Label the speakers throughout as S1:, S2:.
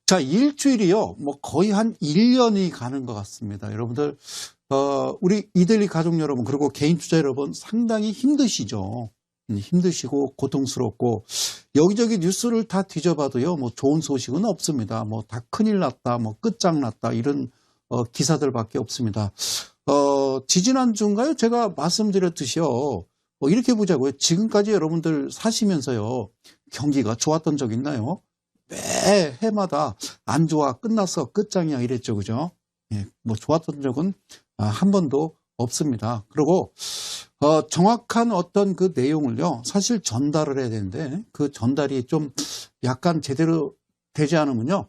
S1: 자, 일주일이요. 뭐 거의 한 1년이 가는 것 같습니다. 여러분들, 우리 이들리 가족 여러분, 그리고 개인 투자 여러분 상당히 힘드시죠. 힘드시고 고통스럽고 여기저기 뉴스를 다 뒤져봐도요. 뭐 좋은 소식은 없습니다. 뭐 다 큰일 났다, 뭐 끝장났다 이런 기사들밖에 없습니다. 지지난주인가요? 제가 말씀드렸듯이요. 이렇게 보자고요. 지금까지 여러분들 사시면서요. 경기가 좋았던 적 있나요? 매 해마다 안 좋아, 끝났어, 끝장이야 이랬죠. 그죠? 예, 뭐 좋았던 적은 한 번도 없습니다. 그리고 정확한 어떤 그 내용을요, 사실 전달을 해야 되는데 그 전달이 좀 약간 제대로 되지 않으면요,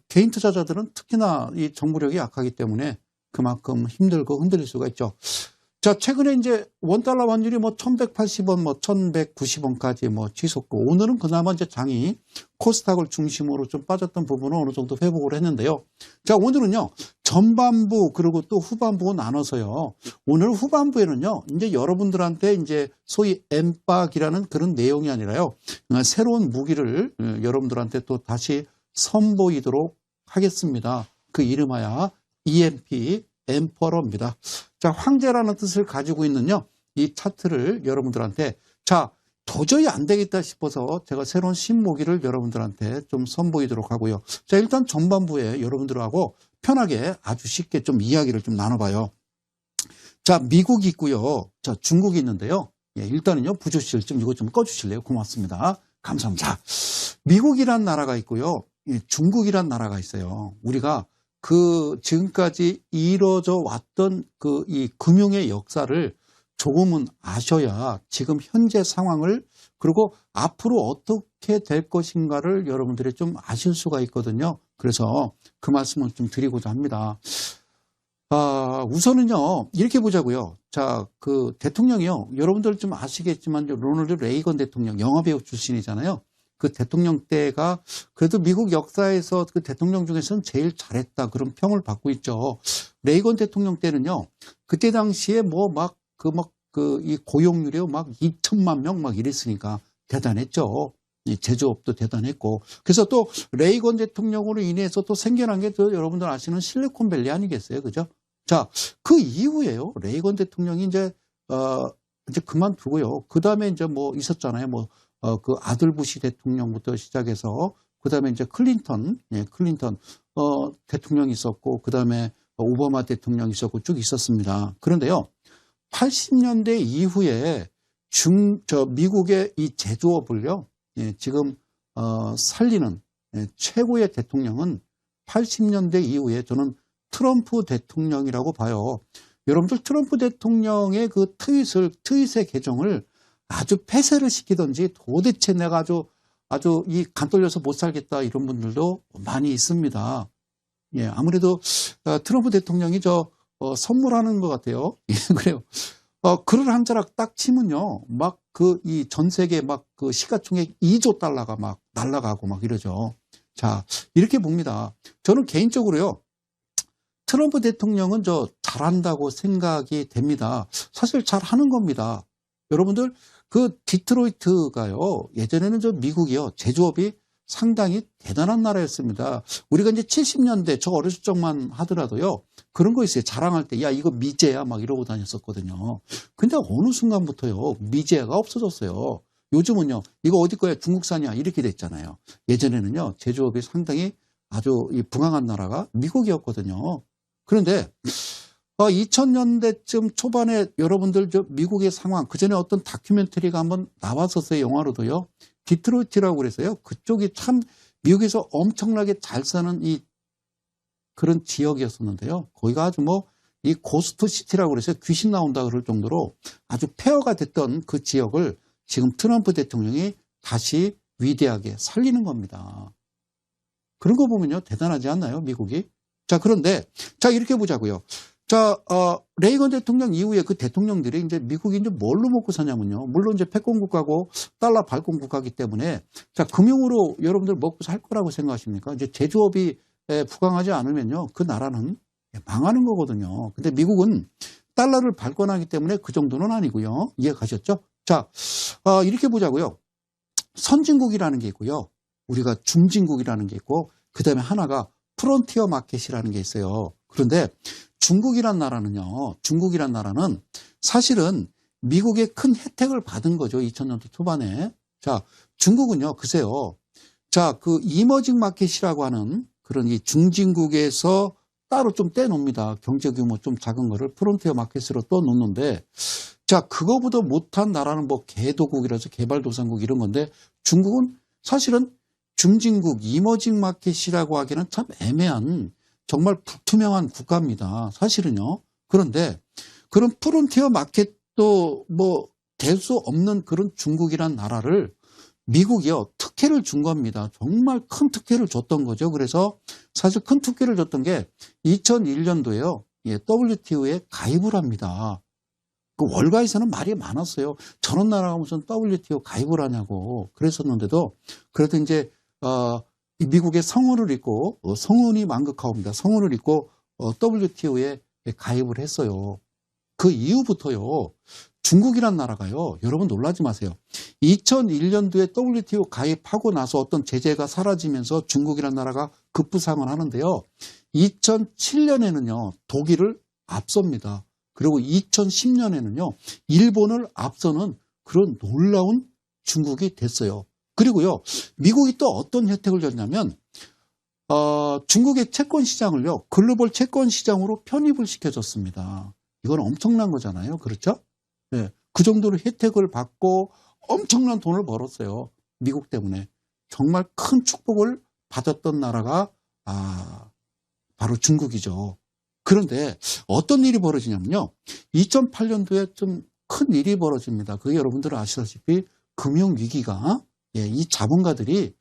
S1: 개인 투자자들은 특히나 이 정보력이 약하기 때문에 그만큼 힘들고 흔들릴 수가 있죠. 자, 최근에 이제 원달러 환율이 뭐 1180원, 뭐 1190원까지 뭐 치솟고, 오늘은 그나마 이제 장이 코스닥을 중심으로 좀 빠졌던 부분은 어느 정도 회복을 했는데요. 자, 오늘은요, 전반부 그리고 또 후반부 나눠서요. 오늘 후반부에는요, 이제 여러분들한테 이제 소위 엠박이라는 그런 내용이 아니라요, 새로운 무기를 여러분들한테 또 다시 선보이도록 하겠습니다. 그 이름하여 EMP 엠퍼러입니다. 자, 황제라는 뜻을 가지고 있는요, 이 차트를 여러분들한테, 자, 도저히 안 되겠다 싶어서 제가 새로운 신무기를 여러분들한테 좀 선보이도록 하고요. 자, 일단 전반부에 여러분들하고 편하게 아주 쉽게 좀 이야기를 좀 나눠봐요. 자, 미국이 있고요. 자, 중국이 있는데요. 예, 일단은요, 부조실 좀 이거 좀 꺼주실래요? 고맙습니다. 감사합니다. 자, 미국이란 나라가 있고요. 예, 중국이란 나라가 있어요. 우리가 그 지금까지 이루어져 왔던 그 이 금융의 역사를 조금은 아셔야 지금 현재 상황을, 그리고 앞으로 어떻게 될 것인가를 여러분들이 좀 아실 수가 있거든요. 그래서 그 말씀을 좀 드리고자 합니다. 우선은요, 이렇게 보자고요. 자, 그 대통령이요, 여러분들 좀 아시겠지만 로널드 레이건 대통령, 영화배우 출신이잖아요. 그 대통령 때가 그래도 미국 역사에서 그 대통령 중에서는 제일 잘했다, 그런 평을 받고 있죠. 레이건 대통령 때는요, 그때 당시에 뭐 이 고용률이 막 2천만 명 막 이랬으니까 대단했죠. 제조업도 대단했고. 그래서 또 레이건 대통령으로 인해서 또 생겨난 게 또 여러분들 아시는 실리콘밸리 아니겠어요? 그죠? 자, 그 이후에요. 레이건 대통령이 이제 그만두고요. 그 다음에 이제 뭐 있었잖아요. 그 아들 부시 대통령부터 시작해서 그 다음에 이제 클린턴 대통령이 있었고, 그 다음에 오바마 대통령이 있었고 쭉 있었습니다. 그런데요, 80년대 이후에 미국의 이 제조업을요, 예, 지금 살리는 최고의 대통령은 80년대 이후에 저는 트럼프 대통령이라고 봐요. 여러분들 트럼프 대통령의 그 트윗의 계정을 아주 폐쇄를 시키든지, 도대체 내가 아주 이 간 떨려서 못 살겠다 이런 분들도 많이 있습니다. 예, 아무래도 트럼프 대통령이 선물하는 것 같아요. 예, 그래요. 글을 한 자락 딱 치면요, 막 이 전 세계 막 그 시가총액 2조 달러가 막 날아가고 막 이러죠. 자, 이렇게 봅니다. 저는 개인적으로요, 트럼프 대통령은 잘한다고 생각이 됩니다. 사실 잘하는 겁니다. 여러분들, 그 디트로이트가요, 예전에는 미국이요, 제조업이 상당히 대단한 나라였습니다. 우리가 이제 70년대 저 어렸을 적만 하더라도요, 그런 거 있어요. 자랑할 때, 야, 이거 미제야 막 이러고 다녔었거든요. 근데 어느 순간부터요, 미제가 없어졌어요. 요즘은요, 이거 어디 거야? 중국산이야? 이렇게 됐잖아요. 예전에는요, 제조업이 상당히 아주 부강한 나라가 미국이었거든요. 그런데 2000년대쯤 초반에 여러분들 미국의 상황, 그 전에 어떤 다큐멘터리가 한번 나왔었어요. 영화로도요. 디트로이트라고 그랬어요. 그쪽이 참 미국에서 엄청나게 잘 사는 그런 지역이었었는데요. 거기가 아주 이 고스트 시티라고 그래서 귀신 나온다 그럴 정도로 아주 폐허가 됐던 그 지역을 지금 트럼프 대통령이 다시 위대하게 살리는 겁니다. 그런 거 보면요, 대단하지 않나요, 미국이? 자, 그런데 자, 이렇게 보자고요. 자, 레이건 대통령 이후에 그 대통령들이 이제 미국이 이제 뭘로 먹고 사냐면요, 물론 이제 패권 국가고 달러 발권 국가이기 때문에, 자, 금융으로 여러분들 먹고 살 거라고 생각하십니까? 이제 제조업이 부강하지 않으면요, 그 나라는 망하는 거거든요. 근데 미국은 달러를 발권하기 때문에 그 정도는 아니고요. 이해 가셨죠? 자, 이렇게 보자고요. 선진국이라는 게 있고요. 우리가 중진국이라는 게 있고 그 다음에 하나가 프론티어 마켓이라는 게 있어요. 그런데 중국이란 나라는 사실은 미국의 큰 혜택을 받은 거죠. 2000년도 초반에. 자, 중국은요, 글쎄요. 자, 그 이머징 마켓이라고 하는 그런 이 중진국에서 따로 좀 떼놓습니다. 경제 규모 좀 작은 거를 프론티어 마켓으로 또 놓는데, 자, 그거보다 못한 나라는 뭐 개도국이라서 개발도상국 이런 건데, 중국은 사실은 중진국, 이머징 마켓이라고 하기는 참 애매한, 정말 불투명한 국가입니다. 사실은요. 그런데 그런 프론티어 마켓도 뭐 될 수 없는 그런 중국이란 나라를 미국이요, 특혜를 준 겁니다. 정말 큰 특혜를 줬던 거죠. 그래서 사실 큰 특혜를 줬던 게 2001년도에요. WTO에 가입을 합니다. 그 월가에서는 말이 많았어요. 저런 나라가 무슨 WTO 가입을 하냐고 그랬었는데도 그래도 이제 미국의 성운을 잇고 성운이 망극하옵니다. 성운을 잇고 WTO에 가입을 했어요. 그 이후부터요. 중국이란 나라가요. 여러분 놀라지 마세요. 2001년도에 WTO 가입하고 나서 어떤 제재가 사라지면서 중국이란 나라가 급부상을 하는데요. 2007년에는요. 독일을 앞섭니다. 그리고 2010년에는요. 일본을 앞서는 그런 놀라운 중국이 됐어요. 그리고요. 미국이 또 어떤 혜택을 줬냐면 중국의 채권 시장을요. 글로벌 채권 시장으로 편입을 시켜줬습니다. 이건 엄청난 거잖아요. 그렇죠? 네, 그 정도로 혜택을 받고 엄청난 돈을 벌었어요. 미국 때문에. 정말 큰 축복을 받았던 나라가 바로 중국이죠. 그런데 어떤 일이 벌어지냐면요. 2008년도에 좀 큰 일이 벌어집니다. 그게 여러분들은 아시다시피 금융위기가 이 자본가들이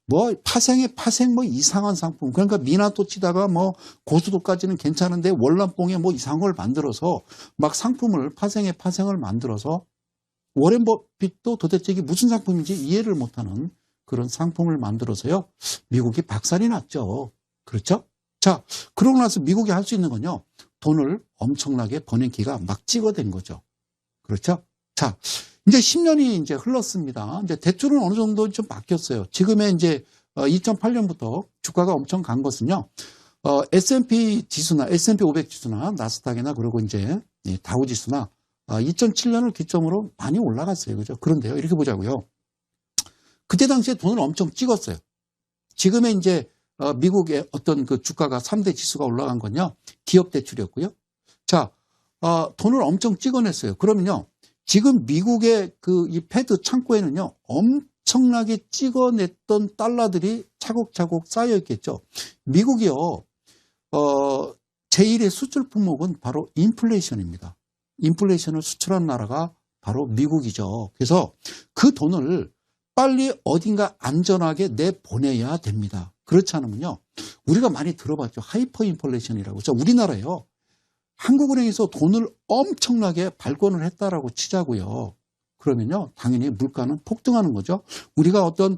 S1: 뭐 파생에 파생 뭐 이상한 상품, 그러니까 미나토 치다가 뭐 고수도까지는 괜찮은데 월남봉에 뭐 이상한 걸 만들어서 막 상품을 파생에 파생을 만들어서 워렌 버핏도 도대체 이게 무슨 상품인지 이해를 못하는 그런 상품을 만들어서요. 미국이 박살이 났죠. 그렇죠? 자, 그러고 나서 미국이 할 수 있는 건요. 돈을 엄청나게 버는 기가 막 찍어댄 거죠. 그렇죠? 자, 이제 10년이 이제 흘렀습니다. 이제 대출은 어느 정도 좀 바뀌었어요. 지금의 이제 2008년부터 주가가 엄청 간 것은요. S&P 지수나 S&P 500 지수나 나스닥이나 그리고 이제 다우 지수나 2007년을 기점으로 많이 올라갔어요. 그죠? 그런데요. 이렇게 보자고요. 그때 당시에 돈을 엄청 찍었어요. 지금의 이제 미국의 어떤 그 주가가 3대 지수가 올라간 건요. 기업 대출이었고요. 자, 돈을 엄청 찍어냈어요. 그러면요. 지금 미국의 이 패드 창고에는요. 엄청나게 찍어냈던 달러들이 차곡차곡 쌓여 있겠죠. 미국이요. 제1의 수출 품목은 바로 인플레이션입니다. 인플레이션을 수출한 나라가 바로 미국이죠. 그래서 그 돈을 빨리 어딘가 안전하게 내보내야 됩니다. 그렇지 않으면요. 우리가 많이 들어봤죠. 하이퍼 인플레이션이라고. 자, 우리나라요. 한국은행에서 돈을 엄청나게 발권을 했다라고 치자고요. 그러면요. 당연히 물가는 폭등하는 거죠. 우리가 어떤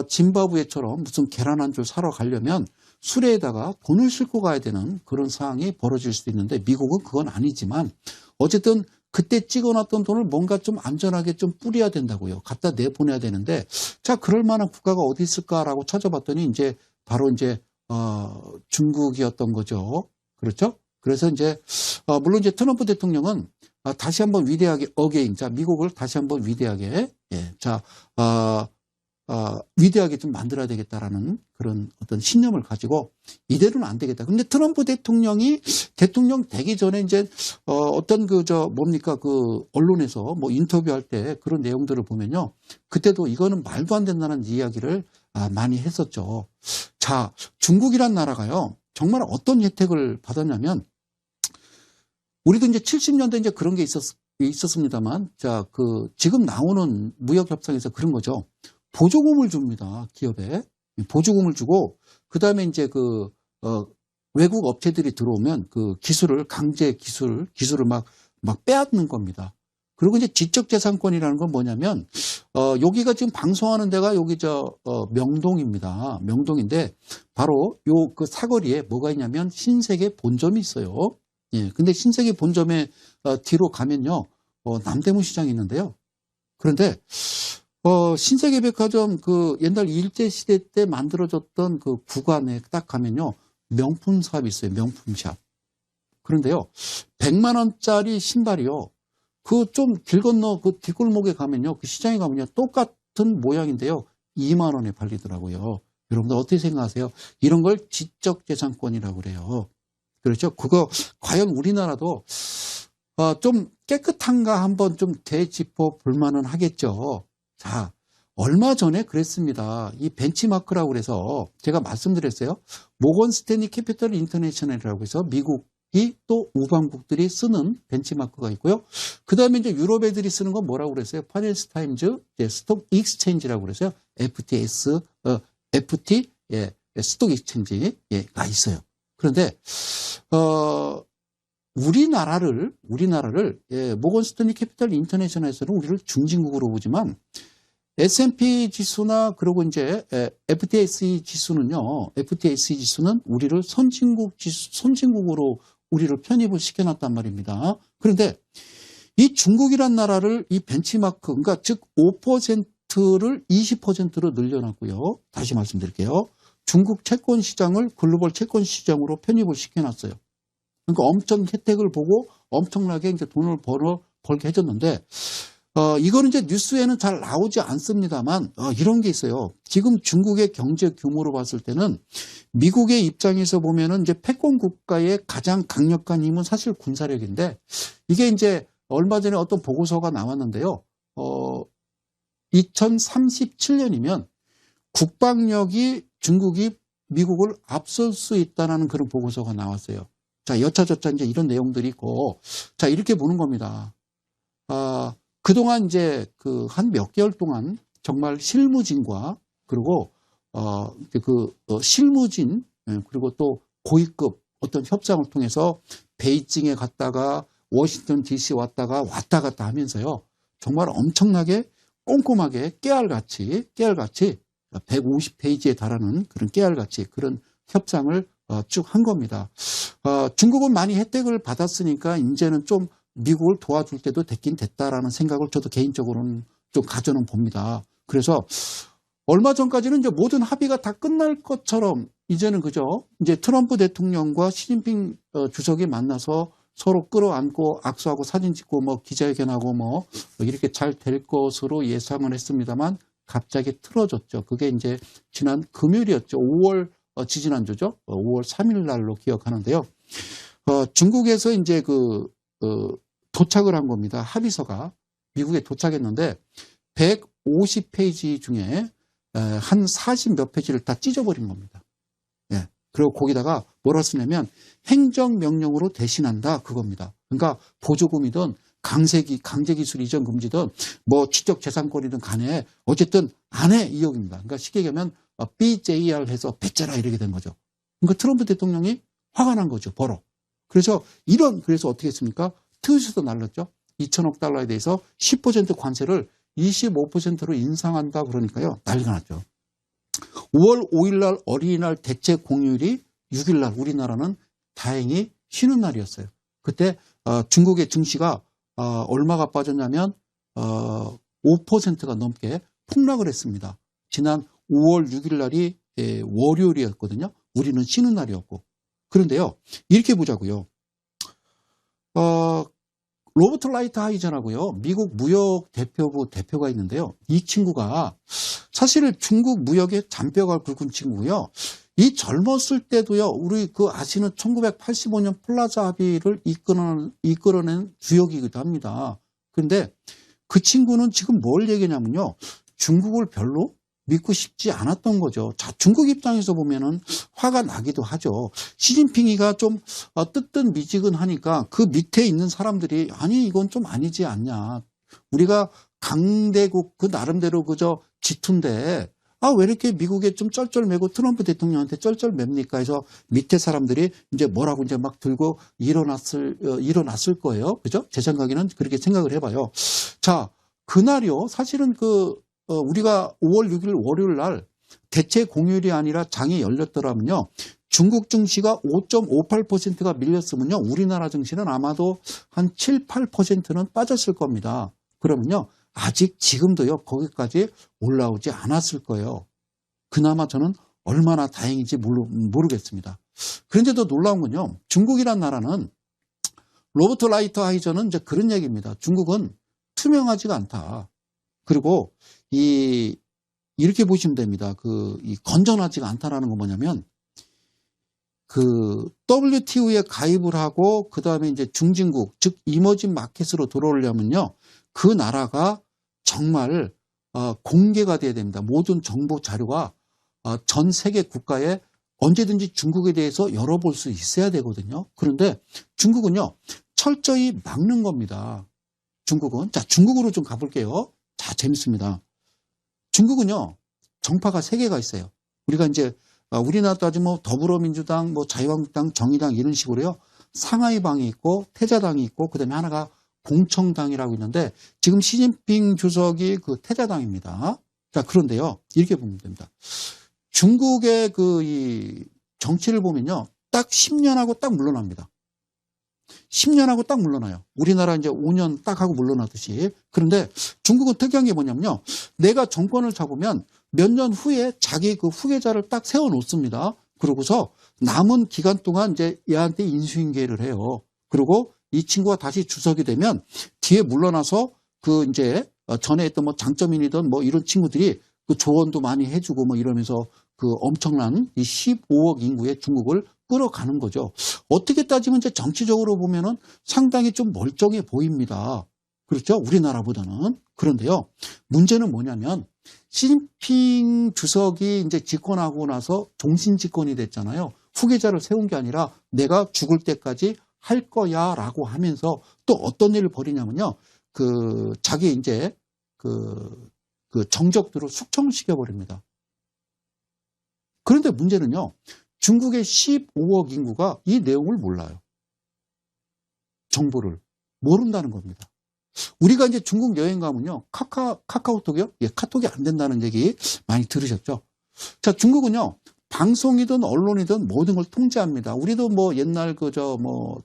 S1: 짐바브웨처럼 무슨 계란 한 줄 사러 가려면 수레에다가 돈을 싣고 가야 되는 그런 상황이 벌어질 수도 있는데 미국은 그건 아니지만 어쨌든 그때 찍어놨던 돈을 뭔가 좀 안전하게 좀 뿌려야 된다고요. 갖다 내보내야 되는데 자, 그럴 만한 국가가 어디 있을까라고 찾아봤더니 이제 바로 이제 중국이었던 거죠. 그렇죠? 그래서 이제 물론 이제 트럼프 대통령은 다시 한번 위대하게 어게인, 자 미국을 다시 한번 위대하게 위대하게 좀 만들어야 되겠다라는 그런 어떤 신념을 가지고 이대로는 안 되겠다. 근데 트럼프 대통령이 대통령 되기 전에 이제 어떤 그 언론에서 뭐 인터뷰할 때 그런 내용들을 보면요, 그때도 이거는 말도 안 된다는 이야기를 많이 했었죠. 자, 중국이란 나라가요 정말 어떤 혜택을 받았냐면 우리도 이제 70년대 이제 그런 게 있었습니다만, 자, 지금 나오는 무역협상에서 그런 거죠. 보조금을 줍니다. 기업에. 보조금을 주고, 그 다음에 이제 외국 업체들이 들어오면 강제 기술을 막 빼앗는 겁니다. 그리고 이제 지적재산권이라는 건 뭐냐면, 여기가 지금 방송하는 데가 여기 명동입니다. 명동인데, 바로 사거리에 뭐가 있냐면 신세계 본점이 있어요. 예. 근데 신세계 본점에 뒤로 가면요, 남대문 시장이 있는데요. 그런데, 신세계백화점 그 옛날 일제시대 때 만들어졌던 그 구간에 딱 가면요. 명품샵이 있어요. 명품샵. 그런데요. 100만 원짜리 신발이요. 그 좀 길 건너 그 뒷골목에 가면요. 그 시장에 가면요. 똑같은 모양인데요. 2만 원에 팔리더라고요. 여러분들 어떻게 생각하세요? 이런 걸 지적재산권이라고 그래요. 그렇죠? 그거 과연 우리나라도 좀 깨끗한가 한번 좀 되짚어 볼 만은 하겠죠. 자, 얼마 전에 그랬습니다. 이 벤치마크라고 그래서 제가 말씀드렸어요. 모건 스탠리 캐피털 인터내셔널이라고 해서 미국이 또 우방국들이 쓰는 벤치마크가 있고요. 그 다음에 이제 유럽 애들이 쓰는 건 뭐라고 그랬어요? 파이낸스 타임즈 스톡 익스체인지라고 그래서요. FTS, FT, 예, 스톡 익스체인지가 있어요. 그런데, 우리나라를 모건 스탠리 캐피털 인터내셔널에서는 우리를 중진국으로 보지만 S&P 지수나 그리고 이제 FTSE 지수는 우리를 선진국으로 우리를 편입을 시켜놨단 말입니다. 그런데 이 중국이란 나라를 이 벤치마크, 그러니까 즉 5%를 20%로 늘려놨고요. 다시 말씀드릴게요. 중국 채권 시장을 글로벌 채권 시장으로 편입을 시켜놨어요. 그러니까 엄청 혜택을 보고 엄청나게 이제 돈을 벌게 해줬는데, 이거는 이제 뉴스에는 잘 나오지 않습니다만, 이런 게 있어요. 지금 중국의 경제 규모로 봤을 때는 미국의 입장에서 보면은 이제 패권 국가의 가장 강력한 힘은 사실 군사력인데, 이게 이제 얼마 전에 어떤 보고서가 나왔는데요. 2037년이면 국방력이 중국이 미국을 앞설 수 있다는 그런 보고서가 나왔어요. 자, 여차저차 이제 이런 내용들이 있고, 자, 이렇게 보는 겁니다. 그동안 이제 그 한 몇 개월 동안 정말 실무진과 그리고 실무진 그리고 또 고위급 어떤 협상을 통해서 베이징에 갔다가 워싱턴 DC 왔다 갔다 하면서요. 정말 엄청나게 꼼꼼하게 깨알같이 150페이지에 달하는 그런 깨알같이 그런 협상을 쭉 한 겁니다. 중국은 많이 혜택을 받았으니까 이제는 좀 미국을 도와줄 때도 됐긴 됐다라는 생각을 저도 개인적으로는 좀 가져는 봅니다. 그래서 얼마 전까지는 이제 모든 합의가 다 끝날 것처럼 이제는 그죠? 이제 트럼프 대통령과 시진핑 주석이 만나서 서로 끌어안고 악수하고 사진 찍고 뭐 기자회견하고 뭐 이렇게 잘 될 것으로 예상을 했습니다만 갑자기 틀어졌죠. 그게 이제 지난 금요일이었죠. 5월 지지난주죠. 5월 3일 날로 기억하는데요. 중국에서 이제 도착을 한 겁니다. 합의서가 미국에 도착했는데 150페이지 중에 한 40 몇 페이지를 다 찢어버린 겁니다. 예. 그리고 거기다가 뭐라 쓰냐면 행정명령으로 대신한다 그겁니다. 그러니까 보조금이든 강제기술 이전 금지든 뭐 지적재산권이든 간에 어쨌든 안 해 이 얘기입니다. 그러니까 쉽게 얘기하면 BJR 해서 뱉자라 이렇게 된 거죠. 그러니까 트럼프 대통령이 화가 난 거죠. 버럭. 그래서 어떻게 했습니까? 트윗에도 날렸죠. 2천억 달러에 대해서 10% 관세를 25%로 인상한다 그러니까요. 난리가 났죠. 5월 5일 날 어린이날 대체 공휴일이 6일 날 우리나라는 다행히 쉬는 날이었어요. 그때 중국의 증시가 얼마가 빠졌냐면 5%가 넘게 폭락을 했습니다. 지난 5월 6일 날이 월요일이었거든요. 우리는 쉬는 날이었고. 그런데요. 이렇게 보자고요. 로버트 라이트하이전하고요. 미국 무역 대표부 대표가 있는데요. 이 친구가 사실 중국 무역의 잔뼈가 굵은 친구고요. 이 젊었을 때도요. 우리 아시는 1985년 플라자 합의를 이끌어낸 주역이기도 합니다. 그런데 그 친구는 지금 뭘 얘기냐면요. 중국을 별로 믿고 싶지 않았던 거죠. 자, 중국 입장에서 보면은 화가 나기도 하죠. 시진핑이가 좀 뜨뜻미지근하니까 그 밑에 있는 사람들이 아니 이건 좀 아니지 않냐. 우리가 강대국 그 나름대로 그저 지투인데 왜 이렇게 미국에 좀 쩔쩔매고 트럼프 대통령한테 쩔쩔맵니까 해서 밑에 사람들이 이제 뭐라고 이제 막 들고 일어났을 거예요. 그죠? 제 생각에는 그렇게 생각을 해봐요. 자, 그날이요. 사실은 우리가 5월 6일 월요일 날 대체 공휴일이 아니라 장이 열렸더라면요. 중국 증시가 5.58%가 밀렸으면요. 우리나라 증시는 아마도 한 7, 8%는 빠졌을 겁니다. 그러면요. 아직 지금도요, 거기까지 올라오지 않았을 거예요. 그나마 저는 얼마나 다행인지 모르겠습니다. 그런데 더 놀라운 건요, 중국이란 나라는 로버트 라이트하이저는 이제 그런 얘기입니다. 중국은 투명하지가 않다. 그리고 이렇게 보시면 됩니다. 건전하지가 않다라는 건 뭐냐면, WTO에 가입을 하고, 그 다음에 이제 중진국, 즉, 이머징 마켓으로 들어오려면요, 그 나라가 정말, 공개가 돼야 됩니다. 모든 정보 자료가, 전 세계 국가에 언제든지 중국에 대해서 열어볼 수 있어야 되거든요. 그런데 중국은요, 철저히 막는 겁니다. 중국은. 자, 중국으로 좀 가볼게요. 자, 재밌습니다. 중국은요, 정파가 3개가 있어요. 우리가 이제, 우리나라 따지면 더불어민주당, 자유한국당, 정의당 이런 식으로요. 상하이당이 있고, 태자당이 있고, 그 다음에 하나가 공청당이라고 있는데, 지금 시진핑 주석이 그 태자당입니다. 자, 그런데요, 이렇게 보면 됩니다. 중국의 이 정치를 보면요, 딱 10년하고 딱 물러납니다. 10년하고 딱 물러나요. 우리나라 이제 5년 딱 하고 물러나듯이. 그런데 중국은 특이한 게 뭐냐면요, 내가 정권을 잡으면 몇 년 후에 자기 그 후계자를 딱 세워 놓습니다. 그러고서 남은 기간 동안 이제 얘한테 인수인계를 해요. 그리고 이 친구가 다시 주석이 되면 뒤에 물러나서 이제 전에 했던 장점인이든 이런 친구들이 그 조언도 많이 해주고 이러면서 그 엄청난 이 15억 인구의 중국을 끌어가는 거죠. 어떻게 따지면 이제 정치적으로 보면은 상당히 좀 멀쩡해 보입니다. 그렇죠? 우리나라보다는. 그런데요, 문제는 뭐냐면, 시진핑 주석이 이제 집권하고 나서 종신 집권이 됐잖아요. 후계자를 세운 게 아니라 내가 죽을 때까지 할 거야 라고 하면서 또 어떤 일을 벌이냐면요. 자기 이제 정적들을 숙청시켜 버립니다. 그런데 문제는요, 중국의 15억 인구가 이 내용을 몰라요. 정보를 모른다는 겁니다. 우리가 이제 중국 여행 가면요, 카카오톡이요? 예, 카톡이 안 된다는 얘기 많이 들으셨죠? 자, 중국은요, 방송이든 언론이든 모든 걸 통제합니다. 우리도 옛날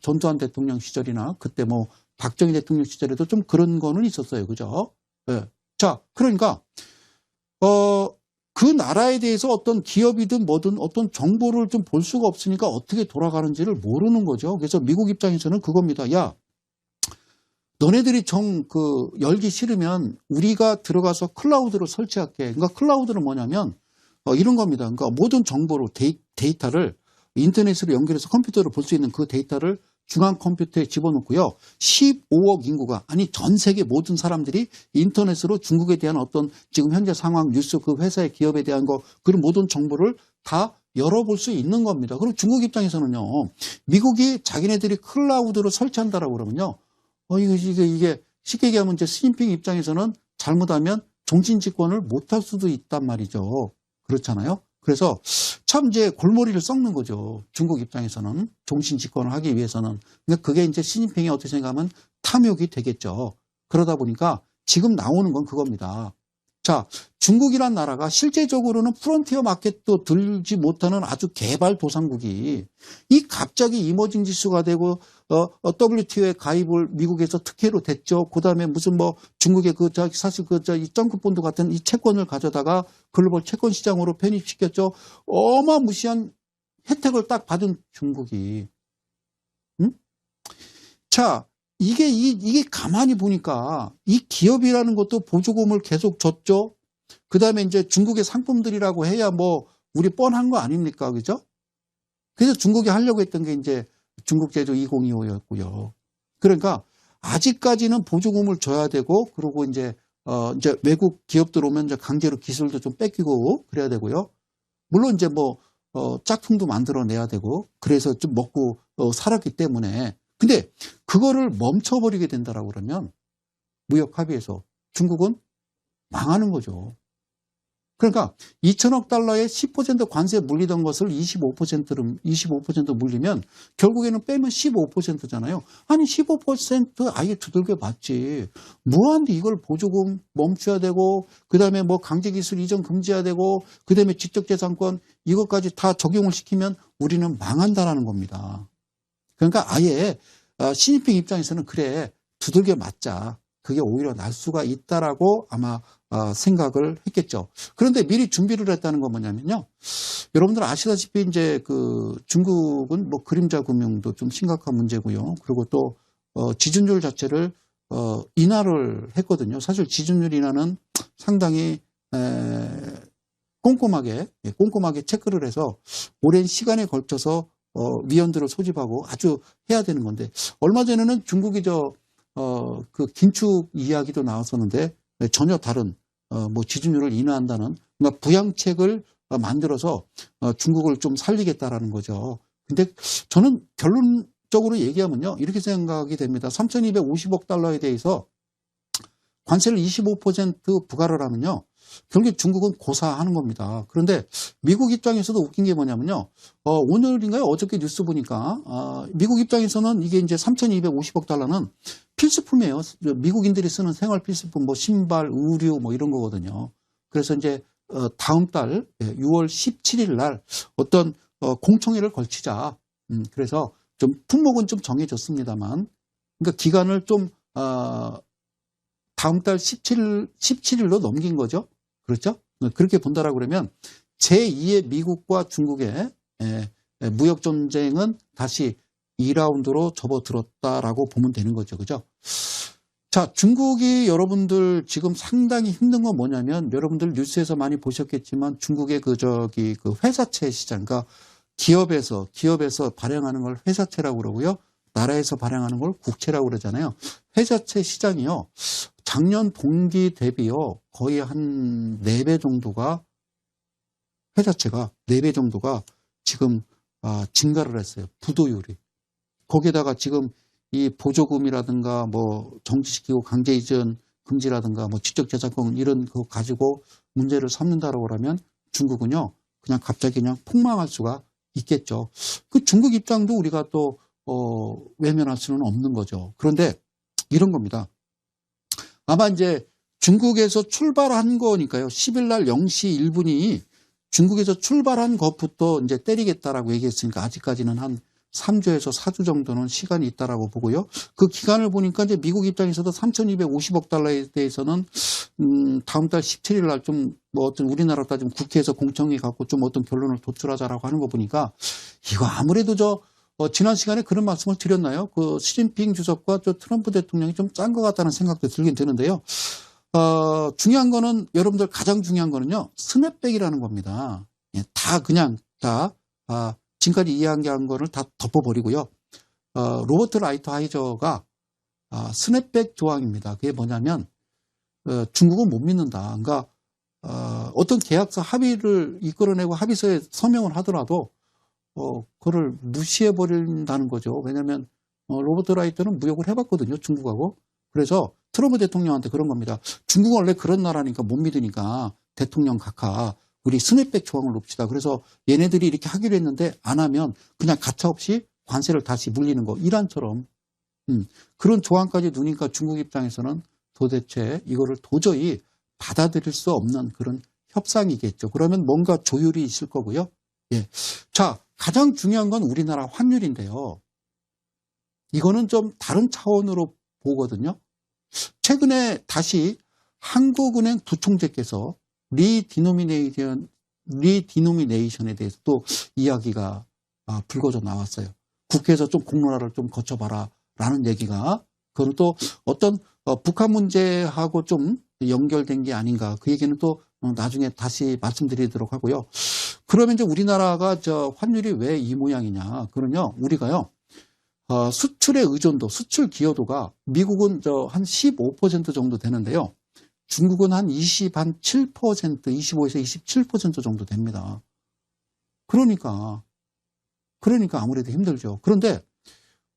S1: 전두환 대통령 시절이나 그때 박정희 대통령 시절에도 좀 그런 거는 있었어요. 그죠? 예. 자, 그러니까, 그 나라에 대해서 어떤 기업이든 뭐든 어떤 정보를 좀 볼 수가 없으니까 어떻게 돌아가는지를 모르는 거죠. 그래서 미국 입장에서는 그겁니다. 야, 너네들이 열기 싫으면 우리가 들어가서 클라우드로 설치할게. 그러니까 클라우드는 뭐냐면, 이런 겁니다. 그러니까 모든 정보로 데이터를 인터넷으로 연결해서 컴퓨터로 볼 수 있는 그 데이터를 중앙 컴퓨터에 집어넣고요. 15억 인구가, 아니 전 세계 모든 사람들이 인터넷으로 중국에 대한 어떤 지금 현재 상황, 뉴스, 그 회사의 기업에 대한 그런 모든 정보를 다 열어볼 수 있는 겁니다. 그럼 중국 입장에서는요, 미국이 자기네들이 클라우드로 설치한다라고 그러면요, 이게 쉽게 얘기하면 이제 시진핑 입장에서는 잘못하면 종신 집권을 못할 수도 있단 말이죠. 그렇잖아요. 그래서 참 이제 골머리를 썩는 거죠. 중국 입장에서는 종신 집권을 하기 위해서는. 근데 그게 이제 시진핑이 어떻게 생각하면 탐욕이 되겠죠. 그러다 보니까 지금 나오는 건 그겁니다. 자, 중국이란 나라가 실제적으로는 프론티어 마켓도 들지 못하는 아주 개발도상국이 갑자기 이머징 지수가 되고 WTO에 가입을 미국에서 특혜로 됐죠. 그다음에 무슨 중국의 사실 이 점크본드 같은 이 채권을 가져다가 글로벌 채권 시장으로 편입시켰죠. 어마무시한 혜택을 딱 받은 중국이. 응? 자, 이게 가만히 보니까 이 기업이라는 것도 보조금을 계속 줬죠. 그 다음에 이제 중국의 상품들이라고 해야 우리 뻔한 거 아닙니까? 그죠? 그래서 중국이 하려고 했던 게 이제 중국 제조 2025였고요. 그러니까 아직까지는 보조금을 줘야 되고, 그리고 이제 외국 기업들 오면 이제 강제로 기술도 좀 뺏기고 그래야 되고요. 물론 이제 짝퉁도 만들어내야 되고, 그래서 좀 먹고 살았기 때문에. 근데 그거를 멈춰버리게 된다라고 그러면 무역 합의에서 중국은 망하는 거죠. 그러니까 2천억 달러에 10% 관세 물리던 것을 25% 물리면 결국에는 빼면 15%잖아요. 아니 15% 아예 두들겨 맞지. 뭐한데 이걸 보조금 멈춰야 되고, 그 다음에 강제기술 이전 금지해야 되고, 그 다음에 지적재산권 이것까지 다 적용을 시키면 우리는 망한다라는 겁니다. 그러니까 아예 시진핑 입장에서는 그래, 두들겨 맞자. 그게 오히려 날 수가 있다라고 아마 생각을 했겠죠. 그런데 미리 준비를 했다는 건 뭐냐면요. 여러분들 아시다시피 이제 그 중국은 뭐 그림자 금융도 좀 심각한 문제고요. 그리고 또 지준율 자체를 인하를 했거든요. 사실 지준율 인하는 상당히 꼼꼼하게 체크를 해서 오랜 시간에 걸쳐서 위원들을 소집하고 아주 해야 되는 건데, 얼마 전에는 중국이 그 긴축 이야기도 나왔었는데 전혀 다른 뭐 지준율을 인하한다는 그러니까 부양책을 만들어서 중국을 좀 살리겠다라는 거죠. 근데 저는 결론적으로 얘기하면요, 이렇게 생각이 됩니다. 3,250억 달러에 대해서 관세를 25% 부과를 하면요, 결국 중국은 고사하는 겁니다. 그런데 미국 입장에서도 웃긴 게 뭐냐면요, 오늘인가요? 어저께 뉴스 보니까 미국 입장에서는 이게 이제 3,250억 달러는 필수품이에요. 미국인들이 쓰는 생활 필수품, 뭐 신발, 의류 뭐 이런 거거든요. 그래서 이제 다음 달 6월 17일 날 어떤 공청회를 걸치자. 그래서 좀 품목은 좀 정해졌습니다만, 그러니까 기간을 좀 다음 달 17일로 넘긴 거죠. 그렇죠? 그렇게 본다라고 그러면 제2의 미국과 중국의 무역 전쟁은 다시 2라운드로 접어들었다라고 보면 되는 거죠. 그죠? 자, 중국이 여러분들 지금 상당히 힘든 건 뭐냐면, 여러분들 뉴스에서 많이 보셨겠지만 중국의 그 회사채 시장, 그러니까 기업에서 발행하는 걸 회사채라고 그러고요. 나라에서 발행하는 걸 국채라고 그러잖아요. 회사채 시장이요, 작년 동기 대비요 거의 한 4배 정도가, 회사채가 4배 정도가 지금 증가를 했어요. 부도율이. 거기에다가 지금 이 보조금이라든가 뭐 정지시키고 강제 이전 금지라든가 뭐 지적재산권 이런 거 가지고 문제를 삼는다라고 그러면 중국은요, 그냥 갑자기 그냥 폭망할 수가 있겠죠. 그 중국 입장도 우리가 또 외면할 수는 없는 거죠. 그런데 이런 겁니다. 아마 이제 중국에서 출발한 거니까요. 10일 날 0시 1분이 중국에서 출발한 것부터 이제 때리겠다라고 얘기했으니까 아직까지는 한 3주에서 4주 정도는 시간이 있다라고 보고요. 그 기간을 보니까 이제 미국 입장에서도 3,250억 달러에 대해서는 다음 달 17일 날 좀 뭐 어떤 우리나라 따지면 국회에서 공청회 갖고 좀 어떤 결론을 도출하자라고 하는 거 보니까, 이거 아무래도 지난 시간에 그런 말씀을 드렸나요? 그 시진핑 주석과 트럼프 대통령이 좀 짠 것 같다는 생각도 들긴 드는데요. 중요한 거는, 여러분들 가장 중요한 거는요, 스냅백이라는 겁니다. 예, 지금까지 이야기한 거를 다 덮어버리고요. 로버트 라이트하이저가 스냅백 조항입니다. 그게 뭐냐면, 중국은 못 믿는다. 그러니까 어떤 계약서 합의를 이끌어내고 합의서에 서명을 하더라도 그걸 무시해버린다는 거죠. 왜냐하면 로버트 라이트는 무역을 해봤거든요, 중국하고. 그래서 트럼프 대통령한테 그런 겁니다. 중국은 원래 그런 나라니까 못 믿으니까 대통령 각하 우리 스냅백 조항을 놓읍시다. 그래서 얘네들이 이렇게 하기로 했는데 안 하면 그냥 가차없이 관세를 다시 물리는 거. 이란처럼 그런 조항까지 두니까 중국 입장에서는 도대체 이거를 도저히 받아들일 수 없는 그런 협상이겠죠. 그러면 뭔가 조율이 있을 거고요. 예. 자, 가장 중요한 건 우리나라 환율인데요. 이거는 좀 다른 차원으로 보거든요. 최근에 다시 한국은행 부총재께서 리디노미네이션에 대해서 또 이야기가 불거져 나왔어요. 국회에서 좀 공론화를 좀 거쳐봐라 라는 얘기가, 그건 또 어떤 북한 문제하고 좀 연결된 게 아닌가, 그 얘기는 또 나중에 다시 말씀드리도록 하고요. 그러면 이제 우리나라가 환율이 왜 이 모양이냐, 그러면요, 우리가요 수출의 의존도, 수출 기여도가 미국은 한 15% 정도 되는데요, 중국은 한 7%, 25에서 27% 정도 됩니다. 그러니까 아무래도 힘들죠. 그런데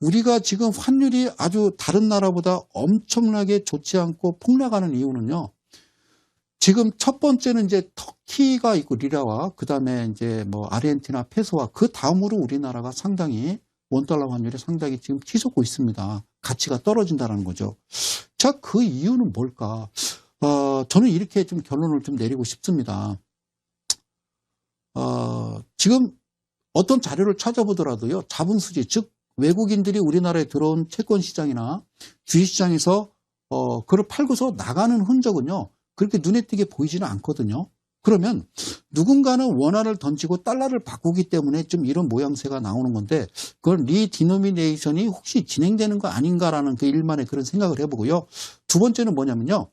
S1: 우리가 지금 환율이 아주 다른 나라보다 엄청나게 좋지 않고 폭락하는 이유는요, 지금 첫 번째는 이제 터키가 있고 리라와, 그 다음에 이제 뭐 아르헨티나 페소와, 그 다음으로 우리나라가 상당히 원달러 환율이 상당히 지금 치솟고 있습니다. 가치가 떨어진다는 거죠. 자, 그 이유는 뭘까? 저는 이렇게 좀 결론을 좀 내리고 싶습니다. 지금 어떤 자료를 찾아보더라도요, 자본 수지, 즉 외국인들이 우리나라에 들어온 채권 시장이나 주식 시장에서 그걸 팔고서 나가는 흔적은요, 그렇게 눈에 띄게 보이지는 않거든요. 그러면 누군가는 원화를 던지고 달러를 바꾸기 때문에 좀 이런 모양새가 나오는 건데, 그건 리디노미네이션이 혹시 진행되는 거 아닌가라는 그 일만의 그런 생각을 해보고요. 두 번째는 뭐냐면요,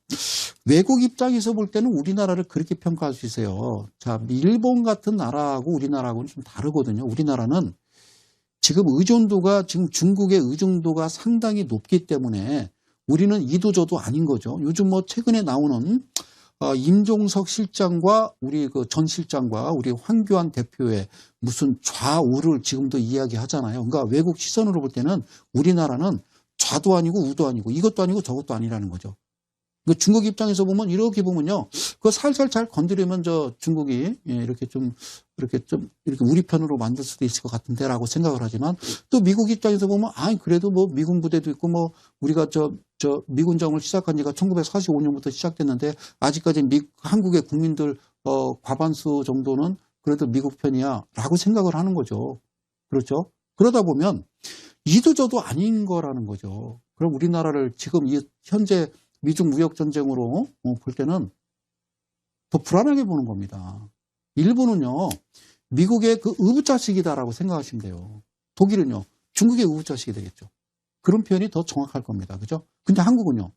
S1: 외국 입장에서 볼 때는 우리나라를 그렇게 평가할 수 있어요. 자, 일본 같은 나라하고 우리나라하고는 좀 다르거든요. 우리나라는 지금 지금 중국의 의존도가 상당히 높기 때문에 우리는 이도저도 아닌 거죠. 요즘 뭐 최근에 나오는 임종석 실장과 우리 그 전 실장과 우리 황교안 대표의 무슨 좌우를 지금도 이야기하잖아요. 그러니까 외국 시선으로 볼 때는 우리나라는 좌도 아니고 우도 아니고 이것도 아니고 저것도 아니라는 거죠. 중국 입장에서 보면 이렇게 보면요, 그거 살살 잘 건드리면 중국이 이렇게 우리 편으로 만들 수도 있을 것 같은데라고 생각을 하지만, 또 미국 입장에서 보면 그래도 뭐 미군 부대도 있고 뭐 우리가 미군정을 시작한 지가 1945년부터 시작됐는데 아직까지 한국의 국민들 과반수 정도는 그래도 미국 편이야라고 생각을 하는 거죠. 그렇죠? 그러다 보면 이도 저도 아닌 거라는 거죠. 그럼 우리나라를 지금 현재 미중 무역 전쟁으로 볼 때는 더 불안하게 보는 겁니다. 일본은요, 미국의 그 의붓자식이다라고 생각하시면 돼요. 독일은요, 중국의 의붓자식이 되겠죠. 그런 표현이 더 정확할 겁니다. 그죠? 근데 한국은요,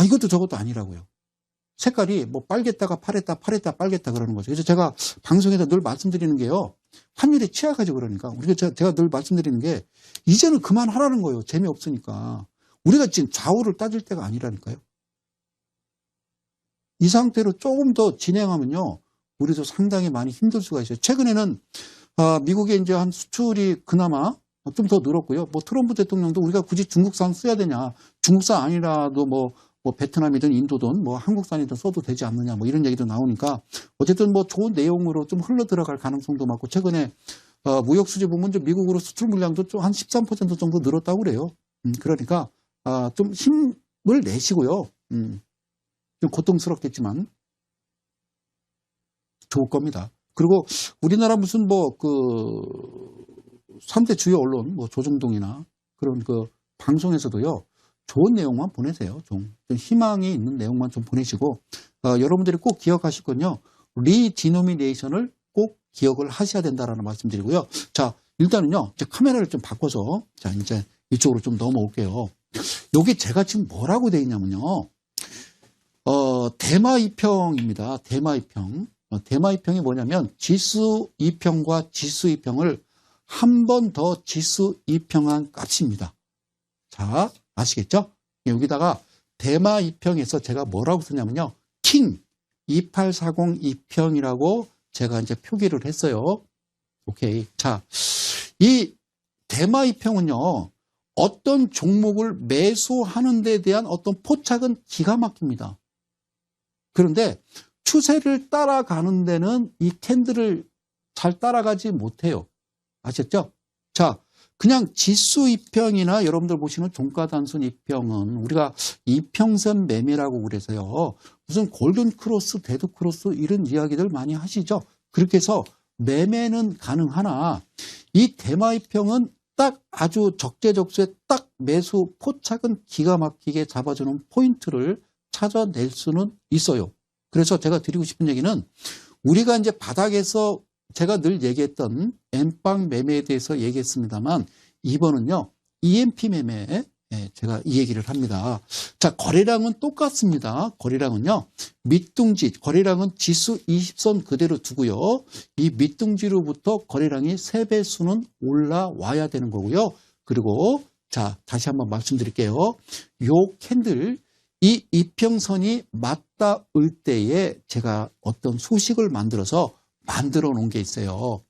S1: 이것도 저것도 아니라고요. 색깔이 뭐 빨겠다가 파랬다 빨겠다 그러는 거죠. 그래서 제가 방송에서 늘 말씀드리는 게요, 환율이 취약하죠. 그러니까 제가 늘 말씀드리는 게, 이제는 그만하라는 거예요. 재미없으니까. 우리가 지금 좌우를 따질 때가 아니라니까요. 이 상태로 조금 더 진행하면요, 우리도 상당히 많이 힘들 수가 있어요. 최근에는 미국의 이제 한 수출이 그나마 좀 더 늘었고요. 뭐 트럼프 대통령도 우리가 굳이 중국산 써야 되냐, 중국산 아니라도 뭐 베트남이든 인도든 뭐 한국산이든 써도 되지 않느냐, 뭐 이런 얘기도 나오니까 어쨌든 뭐 좋은 내용으로 좀 흘러 들어갈 가능성도 많고, 최근에 무역 수지 보면 미국으로 수출 물량도 좀 한 13% 정도 늘었다고 그래요. 그러니까 좀 힘을 내시고요. 좀 고통스럽겠지만 좋을 겁니다. 그리고 우리나라 무슨 3대 주요 언론, 조중동이나 그런 그 방송에서도요, 좋은 내용만 보내세요. 좀 희망이 있는 내용만 좀 보내시고, 여러분들이 꼭 기억하실 건요, 리디노미네이션을 꼭 기억을 하셔야 된다라는 말씀드리고요. 자, 일단은요, 이제 카메라를 좀 바꿔서, 자, 이제 이쪽으로 좀 넘어올게요. 여기 제가 지금 뭐라고 되어 있냐면요, 대마 2평입니다. 대마 2평. 대마 2평이 뭐냐면 지수 2평과 지수 2평을 한 번 더 지수 2평한 값입니다. 자, 아시겠죠? 여기다가 대마 2평에서 제가 뭐라고 쓰냐면요, 킹 2840 2평이라고 제가 이제 표기를 했어요. 오케이. 자, 이 대마 2평은요, 어떤 종목을 매수하는 데 대한 어떤 포착은 기가 막힙니다. 그런데 추세를 따라가는 데는 이 캔들을 잘 따라가지 못해요. 아셨죠? 자, 그냥 지수 2평이나 여러분들 보시는 종가 단순 2평은 우리가 이평선 매매라고 그래서요, 무슨 골든 크로스, 데드 크로스 이런 이야기들 많이 하시죠? 그렇게 해서 매매는 가능하나 이 대마 2평은 딱 아주 적재적소에 딱 매수 포착은 기가 막히게 잡아주는 포인트를 찾아낼 수는 있어요. 그래서 제가 드리고 싶은 얘기는, 우리가 이제 바닥에서 제가 늘 얘기했던 엠빵 매매에 대해서 얘기했습니다만, 이번은요, EMP 매매, 제가 이 얘기를 합니다. 자, 거래량은 똑같습니다. 거래량은요, 거래량은 지수 20선 그대로 두고요, 이 밑둥지로부터 거래량이 3배수는 올라와야 되는 거고요. 그리고 자, 다시 한번 말씀드릴게요. 요 캔들, 이 이평선이 맞닿을 때에 제가 어떤 소식을 만들어 놓은 게 있어요.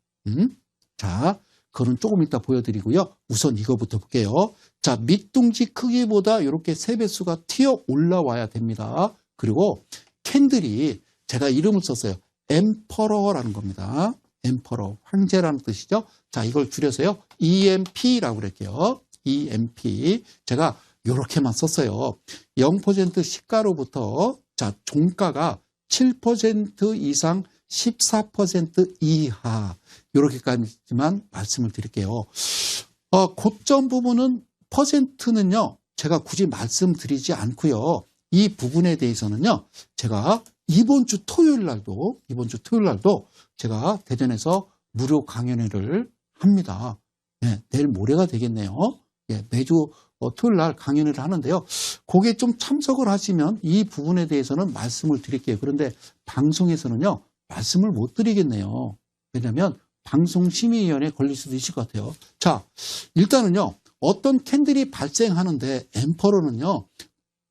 S1: 자, 그건 조금 이따 보여드리고요. 우선 이거부터 볼게요. 자, 밑둥지 크기보다 이렇게 3배수가 튀어 올라와야 됩니다. 그리고 캔들이 제가 이름을 썼어요. 엠퍼러라는 겁니다. 엠퍼러, 황제라는 뜻이죠. 자, 이걸 줄여서요, EMP라고 그럴게요. EMP. 제가 이렇게만 썼어요. 0% 시가로부터, 자, 종가가 7% 이상 14% 이하, 이렇게까지만 말씀을 드릴게요. 고점 부분은 퍼센트는요, 제가 굳이 말씀드리지 않고요. 이 부분에 대해서는요. 제가 이번 주 토요일 날도 제가 대전에서 무료 강연회를 합니다. 예, 내일 모레가 되겠네요. 예, 매주 토요일 날 강연회를 하는데요. 거기에 좀 참석을 하시면 이 부분에 대해서는 말씀을 드릴게요. 그런데 방송에서는요. 말씀을 못 드리겠네요. 왜냐하면 방송심의위원회에 걸릴 수도 있을 것 같아요. 자, 일단은요. 어떤 캔들이 발생하는데 엠퍼러는요.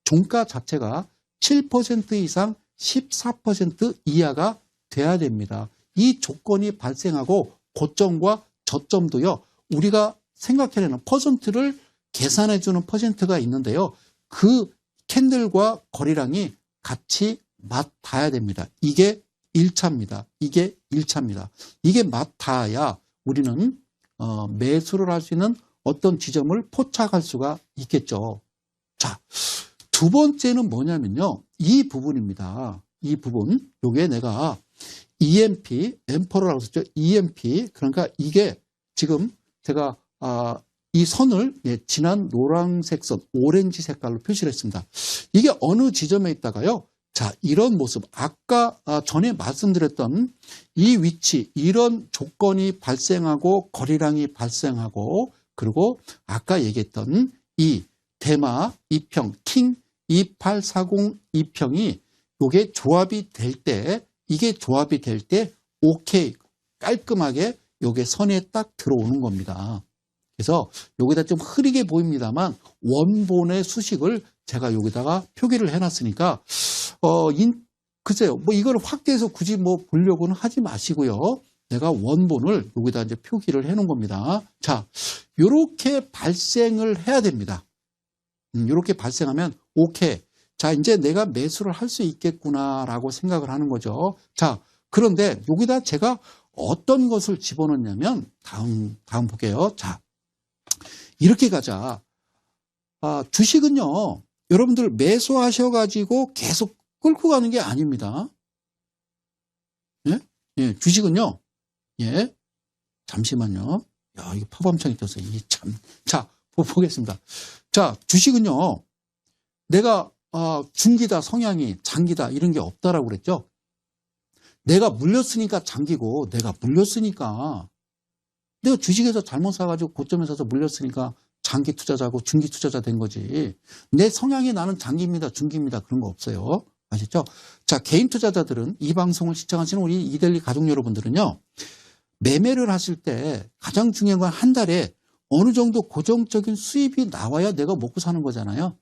S1: 종가 자체가 7% 이상 14% 이하가 돼야 됩니다. 이 조건이 발생하고 고점과 저점도요. 우리가 생각해내는 퍼센트를 계산해주는 퍼센트가 있는데요. 그 캔들과 거래량이 같이 맞닿아야 됩니다. 이게 1차입니다. 이게 1차입니다. 이게 맞닿아야 우리는 매수를 할 수 있는 어떤 지점을 포착할 수가 있겠죠. 자, 두 번째는 뭐냐면요. 이 부분입니다. 이 부분. 요게 내가 EMP, 엠퍼러라고 썼죠. EMP. 그러니까 이게 지금 제가 이 선을 진한 노란색 선, 오렌지 색깔로 표시를 했습니다. 이게 어느 지점에 있다가요. 자, 이런 모습. 아까 전에 말씀드렸던 이 위치, 이런 조건이 발생하고 거래량이 발생하고 그리고 아까 얘기했던 이 대마 2평, 킹 2840 2평이 요게 조합이 될 때, 이게 조합이 될 때 오케이 깔끔하게 요게 선에 딱 들어오는 겁니다. 그래서 여기다 좀 흐리게 보입니다만 원본의 수식을 제가 여기다가 표기를 해놨으니까 글쎄요, 뭐 이걸 확대해서 굳이 뭐 보려고는 하지 마시고요. 내가 원본을 여기다 이제 표기를 해놓은 겁니다. 자, 요렇게 발생을 해야 됩니다. 요렇게 발생하면 오케이. 자, 이제 내가 매수를 할 수 있겠구나라고 생각을 하는 거죠. 자, 그런데 여기다 제가 어떤 것을 집어넣냐면 다음 볼게요. 자, 이렇게 가자. 주식은요, 여러분들 매수하셔가지고 계속 끌고 가는 게 아닙니다. 예? 예, 주식은요, 예, 잠시만요. 야, 이거 파밤창이 떴어요. 이 참. 자, 보겠습니다. 자, 주식은요, 내가 중기다, 성향이, 장기다, 이런 게 없다라고 그랬죠. 내가 물렸으니까 장기고, 내가 주식에서 잘못 사가지고 고점에 사서 물렸으니까 장기 투자자고 중기 투자자 된 거지. 내 성향이 나는 장기입니다, 중기입니다. 그런 거 없어요. 아시죠? 자, 개인 투자자들은 이 방송을 시청하시는 우리 이데일리 가족 여러분들은요. 매매를 하실 때 가장 중요한 건 한 달에 어느 정도 고정적인 수입이 나와야 내가 먹고 사는 거잖아요.